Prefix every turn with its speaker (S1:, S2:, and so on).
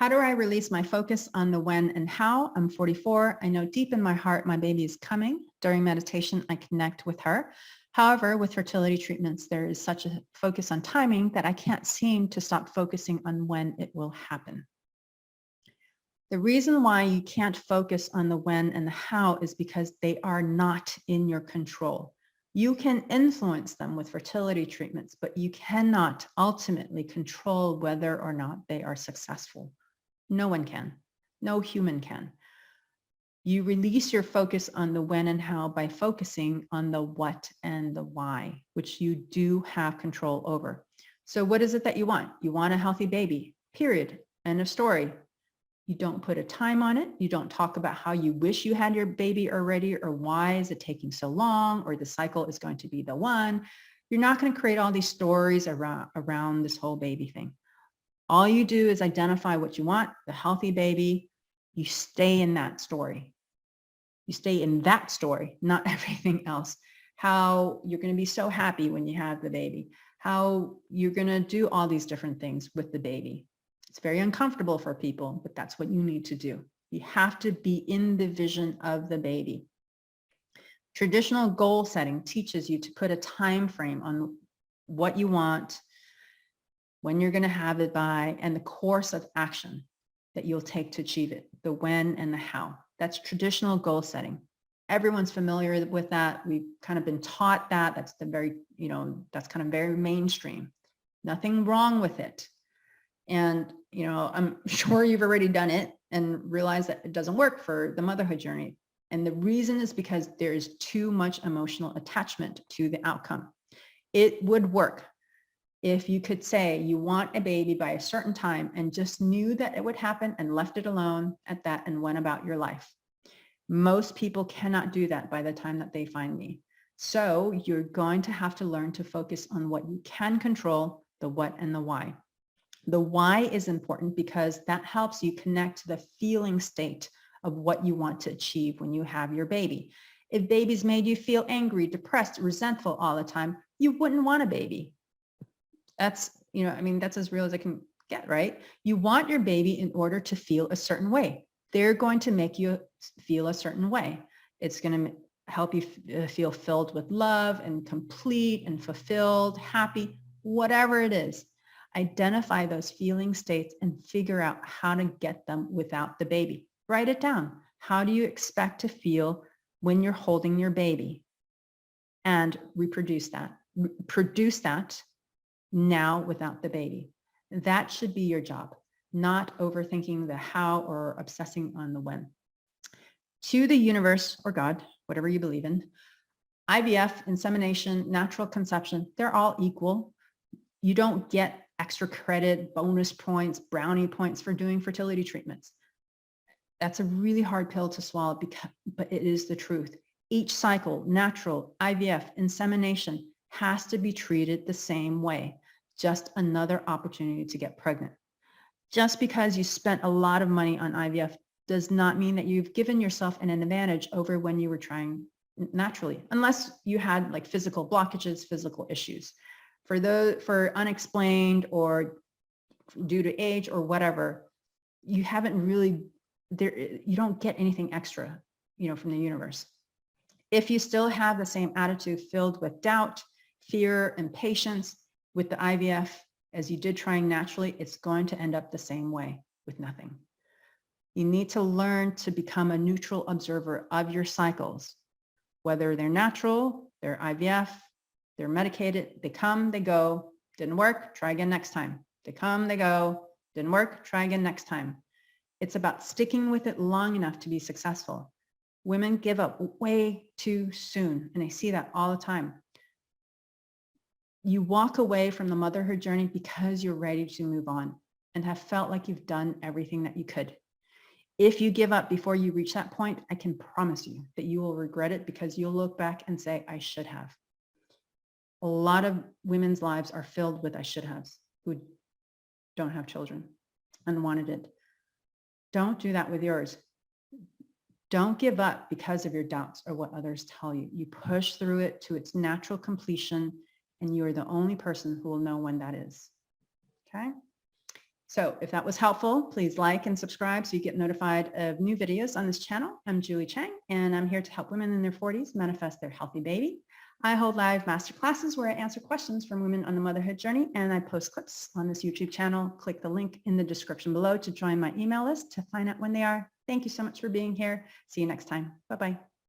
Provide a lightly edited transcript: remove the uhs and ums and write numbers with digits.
S1: How do I release my focus on the when and how? I'm 44. I know deep in my heart my baby is coming. During meditation, I connect with her. However, with fertility treatments, there is such a focus on timing that I can't seem to stop focusing on when it will happen. The reason why you can't focus on the when and the how is because they are not in your control. You can influence them with fertility treatments, but you cannot ultimately control whether or not they are successful. No one can. No human can. You release your focus on the when and how by focusing on the what and the why, which you do have control over. So what is it that you want? You want a healthy baby, period. End of story. You don't put a time on it. You don't talk about how you wish you had your baby already, or why is it taking so long, or the cycle is going to be the one. You're not going to create all these stories around this whole baby thing. All you do is identify what you want, the healthy baby. You stay in that story. You stay in that story, not everything else. How you're going to be so happy when you have the baby. How you're going to do all these different things with the baby. It's very uncomfortable for people, but that's what you need to do. You have to be in the vision of the baby. Traditional goal setting teaches you to put a time frame on what you want, when you're going to have it by, and the course of action that you'll take to achieve it, the when and the how. That's traditional goal setting. Everyone's familiar with that. We've kind of been taught that. That's the very, that's kind of very mainstream. Nothing wrong with it. And, I'm sure you've already done it and realized that it doesn't work for the motherhood journey. And the reason is because there's too much emotional attachment to the outcome. It would work if you could say you want a baby by a certain time and just knew that it would happen and left it alone at that and went about your life. Most people cannot do that by the time that they find me. So you're going to have to learn to focus on what you can control, the what and the why. The why is important because that helps you connect to the feeling state of what you want to achieve when you have your baby. If babies made you feel angry, depressed, resentful all the time, you wouldn't want a baby. That's, that's as real as I can get, right? You want your baby in order to feel a certain way. They're going to make you feel a certain way. It's going to help you feel filled with love and complete and fulfilled, happy, whatever it is. Identify those feeling states and figure out how to get them without the baby. Write it down. How do you expect to feel when you're holding your baby? And reproduce that. Produce that now without the baby. That should be your job, not overthinking the how or obsessing on the when. To the universe or God, whatever you believe in, IVF, insemination, natural conception, they're all equal. You don't get extra credit, bonus points, brownie points for doing fertility treatments. That's a really hard pill to swallow, but it is the truth. Each cycle, natural, IVF, insemination, has to be treated the same way. Just another opportunity to get pregnant. Just because you spent a lot of money on IVF does not mean that you've given yourself an advantage over when you were trying naturally, unless you had like physical blockages, physical issues. For unexplained or due to age or whatever, you haven't really, you don't get anything extra, from the universe. If you still have the same attitude filled with doubt, fear, and patience with the IVF as you did trying naturally, it's going to end up the same way with nothing. You need to learn to become a neutral observer of your cycles, whether they're natural, they're IVF, they're medicated, they come, they go, didn't work, try again next time. They come, they go, didn't work, try again next time. It's about sticking with it long enough to be successful. Women give up way too soon, and I see that all the time. You walk away from the motherhood journey because you're ready to move on and have felt like you've done everything that you could. If you give up before you reach that point, I can promise you that you will regret it because you'll look back and say, I should have. A lot of women's lives are filled with I should haves who don't have children and wanted it. Don't do that with yours. Don't give up because of your doubts or what others tell you. You push through it to its natural completion, and you are the only person who will know when that is. Okay? So if that was helpful, please like and subscribe so you get notified of new videos on this channel. I'm Julie Chang, and I'm here to help women in their 40s manifest their healthy baby. I hold live masterclasses where I answer questions from women on the motherhood journey, and I post clips on this YouTube channel. Click the link in the description below to join my email list to find out when they are. Thank you so much for being here. See you next time. Bye-bye.